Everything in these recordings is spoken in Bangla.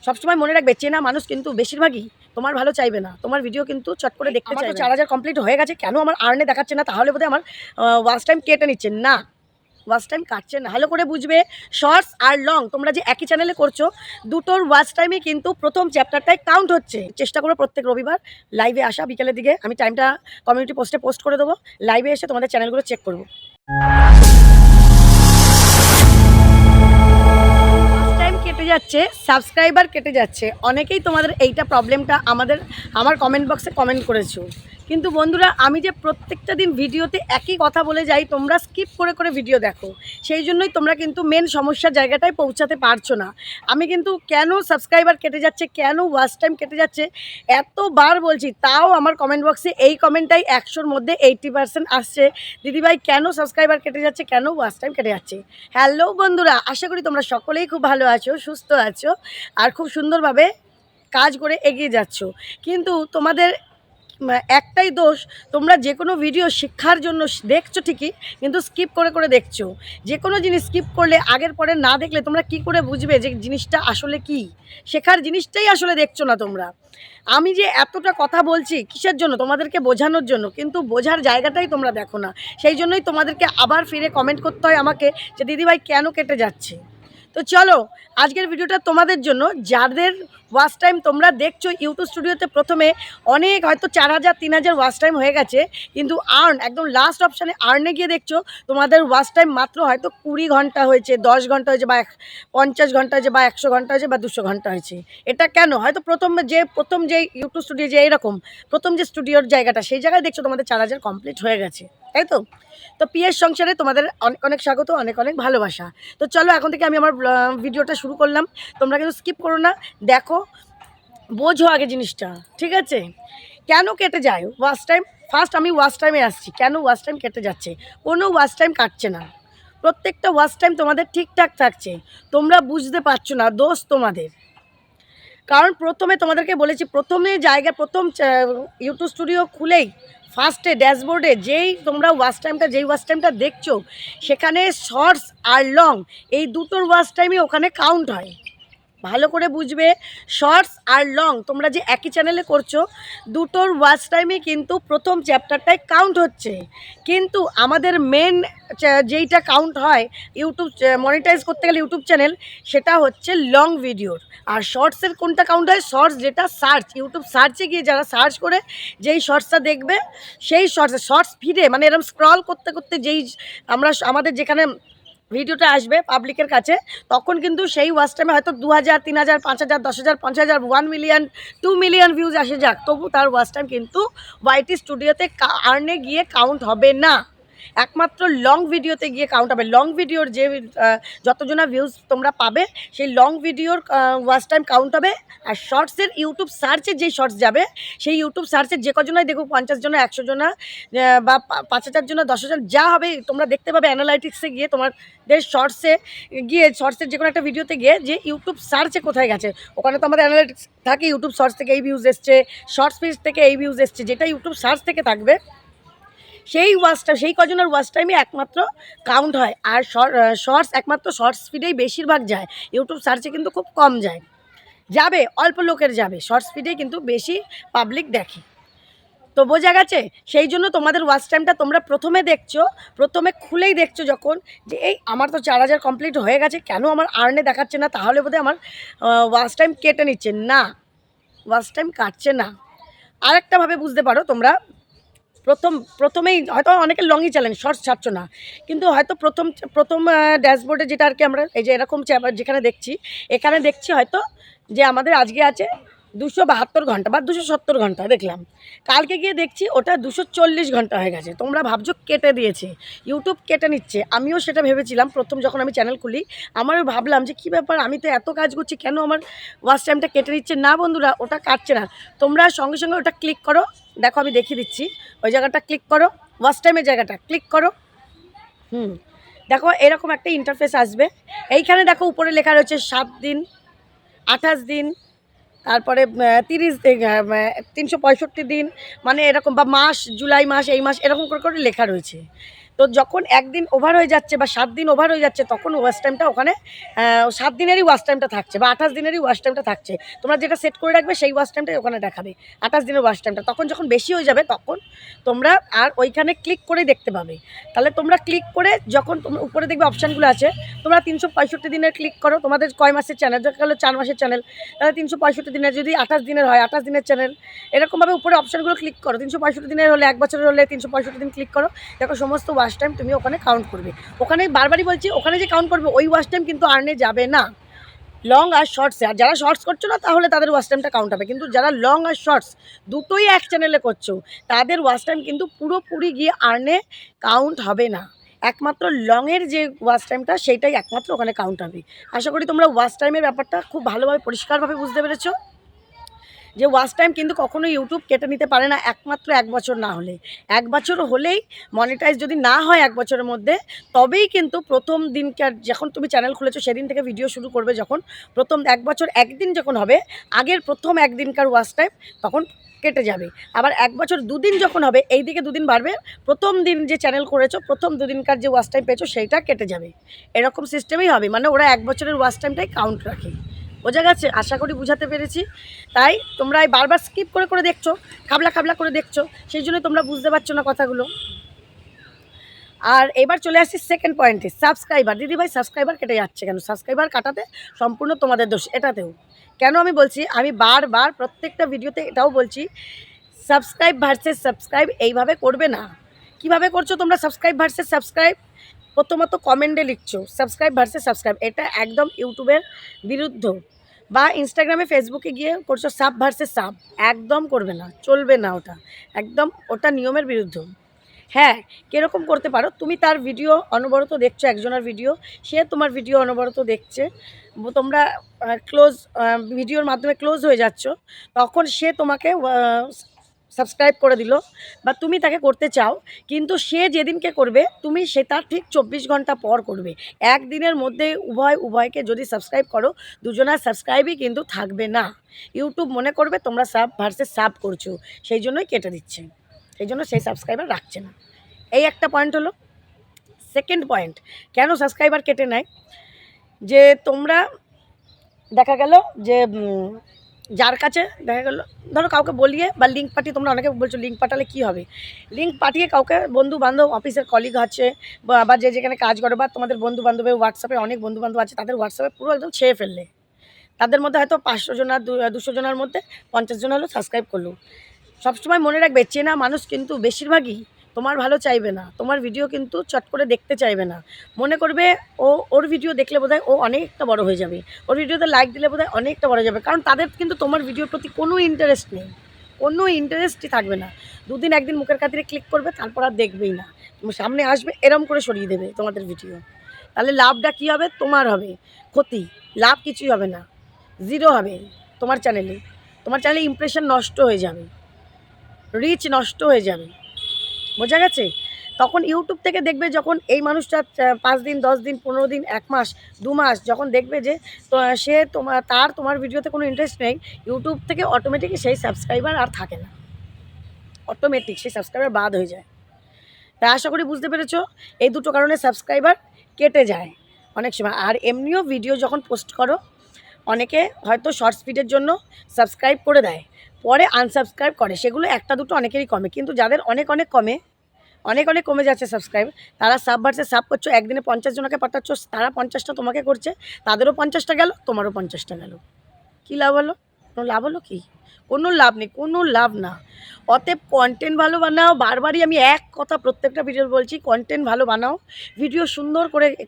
সবসময় মনে রাখবে, চেনা মানুষ কিন্তু বেশিরভাগই তোমার ভালো চাইবে না, তোমার ভিডিও কিন্তু চট করে দেখতে চাইবে। 4000 কমপ্লিট হয়ে গেছে, কেন আমার আর্নে দেখাচ্ছে না, তাহলে বোধহয় আমার ওয়াচ টাইম কেটে নিচ্ছে না, ওয়াচ টাইম কাটছে না। ভালো করে বুঝবে, শর্টস আর লং তোমরা যে একই চ্যানেলে করছো, দুটোর ওয়াচ টাইমে কিন্তু প্রথম চ্যাপ্টারটাই কাউন্ট হচ্ছে। চেষ্টা করো প্রত্যেক রবিবার লাইভে আসা বিকেলের দিকে, আমি টাইমটা কমিউনিটি পোস্টে পোস্ট করে দেবো, লাইভে এসে তোমাদের চ্যানেলগুলো চেক করবো। কেটে যাচ্ছে, সাবস্ক্রাইবার কেটে যাচ্ছে, অনেকেই তোমাদের এইটা প্রবলেমটা আমার কমেন্ট বক্সে কমেন্ট করেছো। কিন্তু বন্ধুরা, আমি যে প্রত্যেকটা দিন ভিডিওতে একই কথা বলে যাই, তোমরা স্কিপ করে করে ভিডিও দেখো, সেই জন্যই তোমরা কিন্তু মেন সমস্যার জায়গাটায় পৌঁছাতে পারছো না। আমি কিন্তু কেন সাবস্ক্রাইবার কেটে যাচ্ছে, কেন ওয়াচ টাইম কেটে যাচ্ছে এতবার বলছি, তাও আমার কমেন্ট বক্সে এই কমেন্টটাই 100-র মধ্যে 80% আসছে, দিদিভাই কেন সাবস্ক্রাইবার কেটে যাচ্ছে, কেন ওয়াচ টাইম কেটে যাচ্ছে। হ্যালো বন্ধুরা, আশা করি তোমরা সকলেই খুব ভালো আছো, সুস্থ আছো আর খুব সুন্দরভাবে কাজ করে এগিয়ে যাচ্ছ। কিন্তু তোমাদের একটাই দোষ, তোমরা যে কোনো ভিডিও শিক্ষার জন্য দেখছো ঠিকই, কিন্তু স্কিপ করে করে দেখছো। যে কোনো জিনিস স্কিপ করলে, আগের পরে না দেখলে তোমরা কি করে বুঝবে যে জিনিসটা আসলে কি, শেখার জিনিসটাই আসলে দেখছো না তোমরা। আমি যে এতটা কথা বলছি কিসের জন্য, তোমাদেরকে বোঝানোর জন্য, কিন্তু বোঝার জায়গাটাই তোমরা দেখো না। সেই জন্যই তোমাদেরকে আবার ফিরে কমেন্ট করতে হয় আমাকে যে দিদিভাই কেন কেটে যাচ্ছে। তো চলো, আজকের ভিডিওটা তোমাদের জন্য, যাদের ওয়াচ টাইম তোমরা দেখছো ইউটিউব স্টুডিওতে প্রথমে অনেক, হয়তো 4000 3000 ওয়াচ টাইম হয়ে গেছে, কিন্তু একদম লাস্ট অপশানে আর্নে গিয়ে দেখছো তোমাদের ওয়াচ টাইম মাত্র হয়তো 20 ঘন্টা হয়েছে, 10 ঘন্টা হয়েছে, বা 50 ঘন্টা হয়েছে, বা 100 ঘন্টা হয়েছে, বা 200 ঘন্টা হয়েছে। এটা কেন? হয়তো প্রথম যে ইউটিউব স্টুডিও যে এইরকম প্রথম যে স্টুডিওর জায়গাটা, সেই জায়গায় দেখছো তোমাদের 4000 কমপ্লিট হয়ে গেছে, তাই তো? তো পিএস সংসারে তোমাদের অনেক অনেক স্বাগত, অনেক অনেক ভালোবাসা। তো চলো, এখন থেকে আমি আমার ভিডিওটা শুরু করলাম, তোমরা কিন্তু স্কিপ করো না, দেখো, বোঝো আগে জিনিসটা, ঠিক আছে? কেন কেটে যায় ওয়াচ টাইম? ফার্স্ট আমি ওয়াচ টাইমে আসছি, কেন ওয়াচ টাইম কেটে যাচ্ছে। কোনো ওয়াচ টাইম কাটছে না, প্রত্যেকটা ওয়াচ টাইম তোমাদের ঠিকঠাক থাকছে, তোমরা বুঝতে পারছো না, দোষ তোমাদের। কারণ প্রথমে তোমাদেরকে বলেছি, প্রথম ইউটিউব স্টুডিও খুলেই ফার্স্টে ড্যাশবোর্ডে তোমরা যেই ওয়াচ টাইমটা দেখছো, সেখানে শর্টস আর লং এই দুটোর ওয়াচ টাইমই ওখানে কাউন্ট হয়। ভালো করে বুঝবে, শর্টস আর লং তোমরা যে একই চ্যানেলে করছো, দুটোর ওয়াচ টাইমে কিন্তু প্রথম চ্যাপ্টারটাই কাউন্ট হচ্ছে। কিন্তু আমাদের মেন যেইটা কাউন্ট হয় ইউটিউব মনিটাইজ করতে গেলে ইউটিউব চ্যানেল, সেটা হচ্ছে লং ভিডিওর। আর শর্টসের কোনটা কাউন্ট হয়? শর্টস, যেটা ইউটিউব সার্চে গিয়ে যারা সার্চ করে যেই শর্টসটা দেখবে, সেই শর্টস ফিডে, মানে এরকম স্ক্রল করতে করতে আমাদের যেখানে ভিডিওটা আসবে পাবলিকের কাছে, তখন কিন্তু সেই ওয়াচ টাইমে হয়তো 2000 3000 5000 10,000 50,000 1 মিলিয়ন 2 মিলিয়ন ভিউজ আসে যাক, তবু তার ওয়াচ টাইম কিন্তু ওয়াইটি স্টুডিওতে আর্নে গিয়ে কাউন্ট হবে না, একমাত্র লং ভিডিওতে গিয়ে কাউন্ট হবে। লং ভিডিওর যে যতজনা ভিউজ তোমরা পাবে, সেই লং ভিডিওর ওয়াচ টাইম কাউন্ট হবে। আর শর্টসের ইউটিউব সার্চে যেই শর্টস যাবে, সেই ইউটিউব সার্চের যে কজনাই দেখুক, 50 জনা 100 জনা বা 5000 জনা 10,000 যা হবে, তোমরা দেখতে পাবে অ্যানালাইটিক্সে গিয়ে, তোমাদের শর্টসের যে কোনো একটা ভিডিওতে গিয়ে যে ইউটিউব সার্চে কোথায় গেছে, ওখানে তো আমাদের অ্যানালাইটিক্স থাকে, ইউটিউব শর্টস থেকে এই ভিউজ এসছে, শর্টস পেজ থেকে এই ভিউজ এসছে, যেটা ইউটিউব সার্চ থেকে থাকবে, সেই কজনের ওয়াচ টাইমে একমাত্র কাউন্ট হয়। আর শর্টস একমাত্র শর্টস ফিডেই বেশিরভাগ যায়, ইউটিউব সার্চে কিন্তু খুব কম যায়, যাবে অল্প লোকের যাবে, শর্টস ফিডেই কিন্তু বেশি পাবলিক দেখে। তো বোঝা গেছে? সেই জন্য তোমাদের ওয়াচ টাইমটা তোমরা প্রথমে খুলেই দেখছো যখন, যে এই আমার তো 4000 কমপ্লিট হয়ে গেছে, কেন আমার আর্নে দেখাচ্ছে না, তাহলে বোধহয় আমার ওয়াচ টাইম কেটে নিচ্ছে না, ওয়াচ টাইম কাটছে না। আরেকটাভাবে বুঝতে পারো তোমরা, প্রথমেই হয়তো অনেকে লংই চ্যালেঞ্জ, শর্টস ছাড়ছো না, কিন্তু হয়তো প্রথম ড্যাশবোর্ডে যেটা আর কি আমরা এই যে এরকম যেখানে দেখছি, এখানে দেখছি হয়তো যে আমাদের আজকে আছে 272 ঘন্টা বা 270 ঘন্টা দেখলাম, কালকে গিয়ে দেখছি ওটা 240 ঘন্টা হয়ে গেছে। তোমরা ভাবছো কেটে দিয়েছে, ইউটিউব কেটে নিচ্ছে, আমিও সেটা ভেবেছিলাম প্রথম যখন আমি চ্যানেল খুলি, আমারও ভাবলাম যে কী ব্যাপার, আমি তো এত কাজ করছি, কেন আমার ওয়াচ টাইমটা কেটে নিচ্ছে। না বন্ধুরা, ওটা কাটছে না, তোমরা সঙ্গে সঙ্গে ওটা ক্লিক করো, দেখো আমি দেখিয়ে দিচ্ছি, ওই জায়গাটা ক্লিক করো, ওয়াচ টাইমের জায়গাটা ক্লিক করো, দেখো এরকম একটা ইন্টারফেস আসবে। এইখানে দেখো উপরে লেখা রয়েছে 7 দিন, 28 দিন, তারপরে 30 দিন, 365 দিন, মানে এরকম, বা মাস, জুলাই মাস, এই মাস, এরকম করে করে লেখা রয়েছে। তো যখন একদিন ওভার হয়ে যাচ্ছে বা 7 দিন ওভার হয়ে যাচ্ছে, তখন ওয়াচ টাইমটা ওখানে 7 দিনেরই ওয়াচ টাইমটা থাকছে বা 28 দিনেরই ওয়াচ টাইমটা থাকছে। তোমরা যেটা সেট করে রাখবে সেই ওয়াচ টাইমটাই ওখানে দেখাবে, 28 দিনের ওয়াচ টাইমটা। তখন যখন বেশি হয়ে যাবে তখন তোমরা আর ওইখানে ক্লিক করে দেখতে পাবে। তাহলে তোমরা ক্লিক করে যখন তোমরা উপরে দেখবে অপশানগুলো আছে, তোমরা 365 দিনের ক্লিক করো। তোমাদের কয় মাসের চ্যানেল, দেখা গেলো 4 মাসের চ্যানেল, তাহলে 365 দিনের, যদি 28 দিনের হয় 28 দিনের চ্যানেল, এরকমভাবে উপরে অপশানগুলো ক্লিক করো। 365 দিনের হলে, 1 বছরের হলে 365 দিন ক্লিক করো, দেখো সমস্ত ওয়াচ টাইম তুমি ওখানে কাউন্ট করবে। ওখানে বারবারই বলছি, ওখানে যে কাউন্ট করবে ওই ওয়াচ টাইম কিন্তু আর্নে যাবে না, লং আর শর্টসে। আর যারা শর্টস করছো না তাহলে তাদের ওয়াচ টাইমটা কাউন্ট হবে, কিন্তু যারা লং আর শর্টস দুটোই এক চ্যানেলে করছো তাদের ওয়াচ টাইম কিন্তু পুরোপুরি গিয়ে আর্নে কাউন্ট হবে না। একমাত্র লংয়ের যে ওয়াচ টাইমটা সেইটাই একমাত্র ওখানে কাউন্ট হবে। আশা করি তোমরা ওয়াচ টাইমের ব্যাপারটা খুব ভালোভাবে পরিষ্কারভাবে বুঝতে পেরেছো, যে ওয়াচ টাইম কিন্তু কখনো ইউটিউব কেটে নিতে পারে না, একমাত্র 1 বছর না হলে। 1 বছর হলেই মনিটাইজ যদি না হয় 1 বছরের মধ্যে, তবেই কিন্তু প্রথম দিনকার যখন তুমি চ্যানেল খুলেছো সেদিন থেকে ভিডিও শুরু করবে, যখন প্রথম 1 বছর 1 দিন যখন হবে, আগের প্রথম 1 দিনকার ওয়াচ টাইম তখন কেটে যাবে। আবার 1 বছর 2 দিন যখন হবে, এই দিকে 2 দিন বাড়বে, প্রথম দিন যে চ্যানেল করেছো প্রথম 2 দিনকার যে ওয়াচ টাইম পেয়েছো সেইটা কেটে যাবে। এরকম সিস্টেমেই হবে, মানে ওরা 1 বছরের ওয়াচ টাইমটাই কাউন্ট রাখে। বোঝা গেছে? আশা করি বুঝাতে পেরেছি। তাই তোমরা এই বারবার স্কিপ করে করে দেখছো, খাবলা খাবলা করে দেখছো, সেই জন্য তোমরা বুঝতে পারছো না কথাগুলো। আর এবার চলে আসছি সেকেন্ড পয়েন্টে, সাবস্ক্রাইবার। দিদিভাই সাবস্ক্রাইবার কেটে যাচ্ছে কেন? সাবস্ক্রাইবার কাটাতে সম্পূর্ণ তোমাদের দোষ। এটাতেও কেন আমি বলছি, আমি বারবার প্রত্যেকটা ভিডিওতে এটাও বলছি, সাবস্ক্রাইব ভার্সেস সাবস্ক্রাইব এইভাবে করবে না। কিভাবে করছো তোমরা সাবস্ক্রাইব ভার্সেস সাবস্ক্রাইব? প্রথমত কমেন্টে লিখছো সাবস্ক্রাইব ভার্সেস সাবস্ক্রাইব, এটা একদম ইউটিউবের বিরুদ্ধ। বা ইনস্টাগ্রামে ফেসবুকে গিয়ে করছো সাব ভার্সেস সাব, একদম করবে না, চলবে না, ওটা একদম ওটা নিয়মের বিরুদ্ধ। হ্যাঁ, কীরকম করতে পারো, তুমি তার ভিডিও অনবরত দেখছো, একজনের ভিডিও, সে তোমার ভিডিও অনবরত দেখছে, তোমরা ক্লোজ ভিডিওর মাধ্যমে ক্লোজ হয়ে যাচ্ছ, তখন সে তোমাকে সাবস্ক্রাইব করে দিল বা তুমি তাকে করতে চাও, কিন্তু সে যেদিনকে করবে তুমি সে তার ঠিক 24 ঘন্টা পর করবে। একদিনের মধ্যে উভয়কে যদি সাবস্ক্রাইব করো, দুজনের সাবস্ক্রাইবই কিন্তু থাকবে না। ইউটিউব মনে করবে তোমরা সাব ভার্সেস সাব করছো, সেই জন্যই কেটে দিচ্ছে, সেই জন্য সেই সাবস্ক্রাইবার রাখছে না। এই একটা পয়েন্ট হলো। সেকেন্ড পয়েন্ট, কেন সাবস্ক্রাইবার কেটে নেয়, যে তোমরা দেখা গেল যে যার কাছে দেখা গেলো, ধরো কাউকে বলিয়ে বা লিঙ্ক পাঠিয়ে, তোমরা অনেকে বলছো লিঙ্ক পাঠালে কী হবে, লিঙ্ক পাঠিয়ে কাউকে বন্ধু বান্ধব, অফিসের কলিগ আছে বা যে যেখানে কাজ করে, বা তোমাদের বন্ধু বান্ধবের হোয়াটসঅ্যাপে অনেক বন্ধু বান্ধব আছে, তাদের হোয়াটসঅ্যাপে পুরো একদম ছেয়ে ফেললে, তাদের মধ্যে হয়তো 500 জন আর 200 জনের মধ্যে 50 জন হলো সাবস্ক্রাইব করলো। সবসময় মনে রাখবে, চেনা মানুষ কিন্তু বেশিরভাগই তোমার ভালো চাইবে না, তোমার ভিডিও কিন্তু চট করে দেখতে চাইবে না। মনে করবে ওর ভিডিও দেখলে বোধহয় ও অনেকটা বড় হয়ে যাবে, ওর ভিডিওতে লাইক দিলে বোধহয় অনেকটা বড় যাবে, কারণ তাদের কিন্তু তোমার ভিডিওর প্রতি কোনো ইন্টারেস্ট নেই, কোনো ইন্টারেস্টই থাকবে না। 2 দিন 1 দিন মুখের খাতিরে ক্লিক করবে, তারপর আর দেখবেই না, তোমার সামনে আসবে এরম করে সরিয়ে দেবে তোমাদের ভিডিও। তাহলে লাভটা কী হবে? তোমার হবে ক্ষতি, লাভ কিছুই হবে না, জিরো হবে তোমার চ্যানেলে। তোমার চ্যানেলে ইমপ্রেশন নষ্ট হয়ে যাবে, রিচ নষ্ট হয়ে যাবে। বোঝা গেছে? তখন ইউটিউব থেকে দেখবে, যখন এই মানুষটা 5 দিন 10 দিন 15 দিন 1 মাস 2 মাস যখন দেখবে যে সে তোমার ভিডিওতে কোনো ইন্টারেস্ট নেই, ইউটিউব থেকে অটোমেটিকই সেই সাবস্ক্রাইবার আর থাকে না, অটোমেটিক সেই সাবস্ক্রাইবার বাদ হয়ে যায়। তাই আশা করি বুঝতে পেরেছো, এই দুটো কারণে সাবস্ক্রাইবার কেটে যায় অনেক সময়। আর এমনিও ভিডিও যখন পোস্ট করো, অনেকে হয়তো শর্টস ভিডিওর জন্য সাবস্ক্রাইব করে দেয়, পরে আনসাবস্ক্রাইব করে, সেগুলো একটা দুটো অনেকেরই কমে, কিন্তু যাদের অনেক কমে যাচ্ছে সাবস্ক্রাইব, তারা সাব ভার্সেস সাব করছো, একদিনে 50 জনকে পাঠাচ্ছ, তারা 50টা তোমাকে করছে, তাদেরও 50টা গেল, তোমারও 50টা গেল, কী লাভ হলো? কোনো লাভ হলো কি? কোনো লাভ নেই, কোনো লাভ না। অতএব কন্টেন্ট ভালো বানাও, বারবারই আমি এক কথা প্রত্যেকটা ভিডিও বলছি, কন্টেন্ট ভালো বানাও, ভিডিও সুন্দর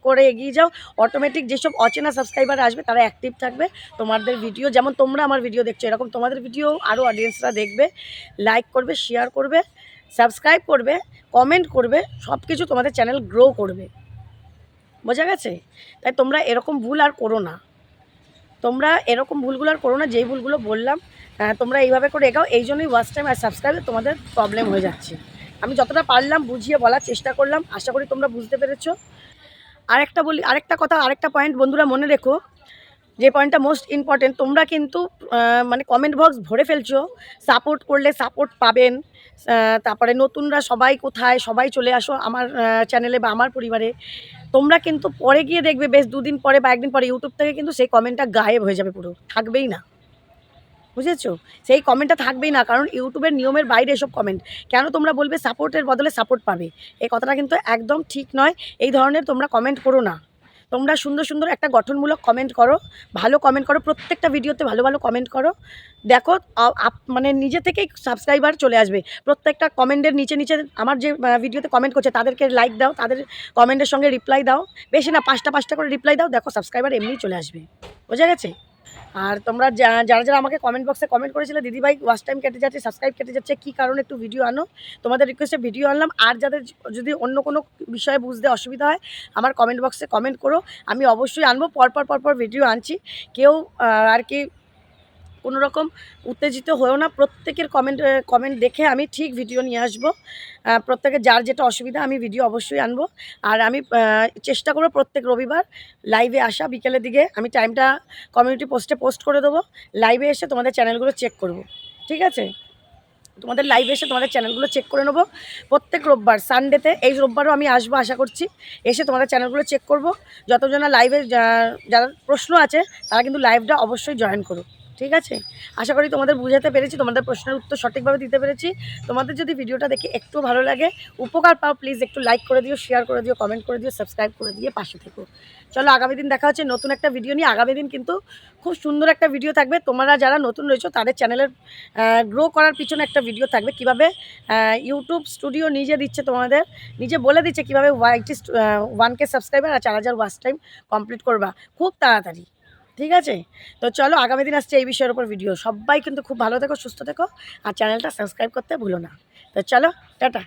করে এগিয়ে যাও, অটোমেটিক যেসব অচেনা সাবস্ক্রাইবার আসবে তারা অ্যাক্টিভ থাকবে, তোমাদের ভিডিও যেমন তোমরা আমার ভিডিও দেখছো এরকম তোমাদের ভিডিও আরও অডিয়েন্সরা দেখবে, লাইক করবে, শেয়ার করবে, সাবস্ক্রাইব করবে, কমেন্ট করবে, সব কিছু তোমাদের চ্যানেল গ্রো করবে। বোঝা গেছে? তাই তোমরা এরকম ভুল আর করো না, তোমরা এরকম ভুলগুলো আর করো না, যেই ভুলগুলো বললাম তোমরা এইভাবে করে এগাও। এই জন্যই ওয়াচ টাইম আর সাবস্ক্রাইবে তোমাদের প্রবলেম হয়ে যাচ্ছে। আমি যতটা পারলাম বুঝিয়ে বলার চেষ্টা করলাম, আশা করি তোমরা বুঝতে পেরেছো। আরেকটা কথা, আরেকটা পয়েন্ট বন্ধুরা মনে রেখো, যে পয়েন্টটা মোস্ট ইম্পর্টেন্ট, তোমরা কিন্তু মানে কমেন্ট বক্স ভরে ফেলছো, সাপোর্ট করলে সাপোর্ট পাবেন। তারপরে নতুনরা সবাই কোথায়, সবাই চলে আসো আমার চ্যানেলে বা আমার পরিবারে। তোমরা কিন্তু পরে গিয়ে দেখবে বেশ 2 দিন পরে বা 1 দিন পরে ইউটিউব থেকে কিন্তু সেই কমেন্টটা গায়েব হয়ে যাবে, পুরো থাকবেই না। বুঝেছো? সেই কমেন্টটা থাকবেই না, কারণ ইউটিউবের নিয়মের বাইরে এসব কমেন্ট। কেন তোমরা বলবে সাপোর্টের বদলে সাপোর্ট পাবে? এই কথাটা কিন্তু একদম ঠিক নয়। এই ধরনের তোমরা কমেন্ট করো না। তোমরা সুন্দর, সুন্দর একটা গঠনমূলক কমেন্ট করো, ভালো কমেন্ট করো, প্রত্যেকটা ভিডিওতে ভালো, ভালো কমেন্ট করো। দেখো মানে নিজে থেকেই সাবস্ক্রাইবার চলে আসবে। প্রত্যেকটা কমেন্টের নিচে, নিচে আমার যে ভিডিওতে কমেন্ট করছে তাদেরকে লাইক দাও, তাদের কমেন্টের সঙ্গে রিপ্লাই দাও। বেশি না ৫টা ৫টা করে রিপ্লাই দাও, দেখো সাবস্ক্রাইবার এমনিই চলে আসবে। বোঝা গেছে? আর তোমরা যারা, যারা আমাকে কমেন্ট বক্সে কমেন্ট করেছিলে, দিদিভাই ওয়াচ টাইম কেটে যাচ্ছে, সাবস্ক্রাইব কেটে যাচ্ছে, কী কারণে একটু ভিডিও আনো, তোমাদের রিকোয়েস্টে ভিডিও আনলাম। আর যাদের যদি অন্য কোনো বিষয়ে বুঝতে অসুবিধা হয়, আমার কমেন্ট বক্সে কমেন্ট করো, আমি অবশ্যই আনবো। পরপর ভিডিও আনছি। কেউ আর কি কোনো রকম উত্তেজিত হয়েও না। প্রত্যেকের কমেন্ট দেখে আমি ঠিক ভিডিও নিয়ে আসবো। প্রত্যেকের যার যেটা অসুবিধা আমি ভিডিও অবশ্যই আনবো। আর আমি চেষ্টা করবো প্রত্যেক রবিবার লাইভে আসা বিকেলের দিকে। আমি টাইমটা কমিউনিটি পোস্টে পোস্ট করে দেবো। লাইভে এসে তোমাদের চ্যানেলগুলো চেক করব। ঠিক আছে? তোমাদের লাইভে এসে তোমাদের চ্যানেলগুলো চেক করে নেবো প্রত্যেক রোববার, সানডেতে। এই রোববারও আমি আসবো আশা করছি। এসে তোমাদের চ্যানেলগুলো চেক করব। যতজনা লাইভে যারা প্রশ্ন আছে তারা কিন্তু লাইভটা অবশ্যই জয়েন করো। ঠিক আছে? আশা করি তোমাদের বুঝাতে পেরেছি, তোমাদের প্রশ্নের উত্তর সঠিকভাবে দিতে পেরেছি। তোমাদের যদি ভিডিওটা দেখে একটু ভালো লাগে, উপকার পাও, প্লিজ একটু লাইক করে দিও, শেয়ার করে দিও, কমেন্ট করে দিও, সাবস্ক্রাইব করে দিয়ে পাশে থেকো। চলো আগামী দিন দেখা হচ্ছে নতুন একটা ভিডিও নিয়ে। আগামী দিন কিন্তু খুব সুন্দর একটা ভিডিও থাকবে। তোমরা যারা নতুন রয়েছো তাদের চ্যানেলের গ্রো করার পিছনে একটা ভিডিও থাকবে। কীভাবে ইউটিউব স্টুডিও নিজে দিচ্ছে, তোমাদের নিজে বলে দিচ্ছে কীভাবে 1K সাবস্ক্রাইবার আর 4000 ওয়াচ টাইম কমপ্লিট করবা খুব তাড়াতাড়ি। ঠিক আছে? তো চলো আগামী দিন আসছে এই বিষয়ের উপর ভিডিও। সবাই কিন্তু খুব ভালো থেকো, সুস্থ থেকো, আর চ্যানেলটা সাবস্ক্রাইব করতে ভুলো না। তো চলো, টাটা।